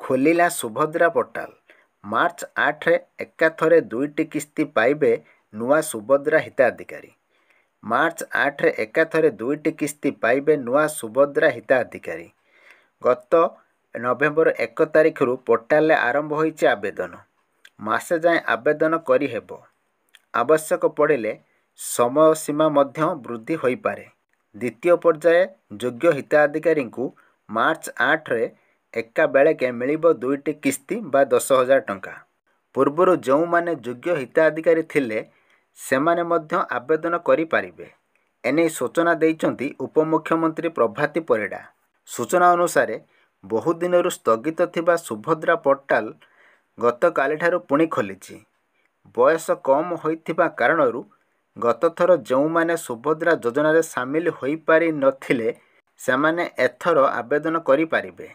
ଖୋଲିଲା Subhadra portal. March 8ରେ ଏକାଥରେ 2ଟି କିସ୍ତି ପାଇବେ ନୂଆ ସୁଭଦ୍ରା ହିତାଧିକାରୀ। ମାର୍ଚ୍ଚ 8ରେ ଏକାଥରେ 2ଟି କିସ୍ତି ପାଇବେ ନୂଆ ସୁଭଦ୍ରା ହିତାଧିକାରୀ। ଗତ ନଭେମ୍ବର 1 ତାରିଖରୁ ପୋର୍ଟାଲରେ ଆରମ୍ଭ ହୋଇଛି ଆବେଦନ। ମାସେ ଯାଏଁ ଆବେଦନ କରିହେବ। ଆବଶ୍ୟକ ପଡ଼ିଲେ ସମୟ ସୀମା ମଧ୍ୟ ବୃଦ୍ଧି ହୋଇପାରେ। ଦ୍ୱିତୀୟ ପର୍ଯ୍ୟାୟ ଯୋଗ୍ୟ ହିତାଧିକାରୀଙ୍କୁ ମାର୍ଚ୍ଚ 8ରେ ଏକାବେଳକେ ମିଳିବ 2ଟି କିସ୍ତି ବା 10,000 ଟଙ୍କା। ପୂର୍ବରୁ ଯେଉଁମାନେ ଯୋଗ୍ୟ ହିତାଧିକାରୀ ଥିଲେ ସେମାନେ ମଧ୍ୟ ଆବେଦନ କରିପାରିବେ। ଏନେଇ ସୂଚନା ଦେଇଛନ୍ତି ଉପମୁଖ୍ୟମନ୍ତ୍ରୀ ପ୍ରଭାତୀ ପରିଡ଼ା। ସୂଚନା ଅନୁସାରେ ବହୁଦିନରୁ ସ୍ଥଗିତ ଥିବା ସୁଭଦ୍ରା ପୋର୍ଟାଲ ଗତକାଲିଠାରୁ ପୁଣି ଖୋଲିଛି। ବୟସ କମ୍ ହୋଇଥିବା କାରଣରୁ ଗତଥର ଯେଉଁମାନେ ସୁଭଦ୍ରା ଯୋଜନାରେ ସାମିଲ ହୋଇପାରିନଥିଲେ ସେମାନେ ଏଥର ଆବେଦନ କରିପାରିବେ।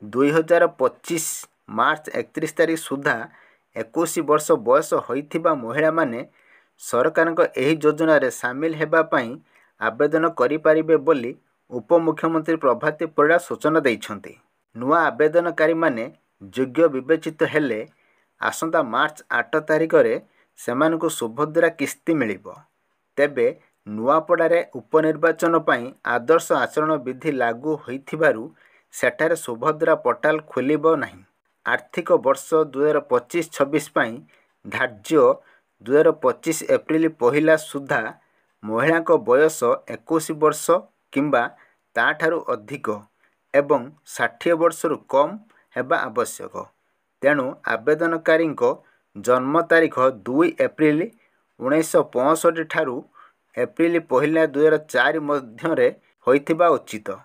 2025 ମାର୍ଚ୍ଚ 31 ତାରିଖ ସୁଦ୍ଧା 21 ବର୍ଷ ବୟସ ହୋଇଥିବା ମହିଳାମାନେ ସରକାରଙ୍କ ଏହି ଯୋଜନାରେ ସାମିଲ ହେବା ପାଇଁ ଆବେଦନ କରିପାରିବେ ବୋଲି ଉପମୁଖ୍ୟମନ୍ତ୍ରୀ ପ୍ରଭାତୀ ପରିଡ଼ା ସୂଚନା ଦେଇଛନ୍ତି। ନୂଆ ଆବେଦନକାରୀମାନେ ଯୋଗ୍ୟ ବିବେଚିତ ହେଲେ ଆସନ୍ତା ମାର୍ଚ୍ଚ 8 ତାରିଖରେ ସେମାନଙ୍କୁ ସୁଭଦ୍ରା କିସ୍ତି ମିଳିବ। ତେବେ ନୂଆପଡ଼ାରେ ଉପନିର୍ବାଚନ ପାଇଁ ଆଦର୍ଶ ଆଚରଣ ବିଧି ଲାଗୁ ହୋଇଥିବାରୁ ସେଠାରେ ସୁଭଦ୍ରା ପୋର୍ଟାଲ ଖୋଲିବ ନାହିଁ। ଆର୍ଥିକ ବର୍ଷ 2025-26 ପାଇଁ ଧାର୍ଯ୍ୟ 2025 ଏପ୍ରିଲ 1 ସୁଦ୍ଧା ମହିଳାଙ୍କ ବୟସ 21 ବର୍ଷ କିମ୍ବା ତା'ଠାରୁ ଅଧିକ ଏବଂ 60 ବର୍ଷରୁ କମ୍ ହେବା ଆବଶ୍ୟକ। ତେଣୁ ଆବେଦନକାରୀଙ୍କ ଜନ୍ମ ତାରିଖ 2 ଏପ୍ରିଲ 1965 ଠାରୁ ଏପ୍ରିଲ 1, 2004 ମଧ୍ୟରେ ହୋଇଥିବା ଉଚିତ।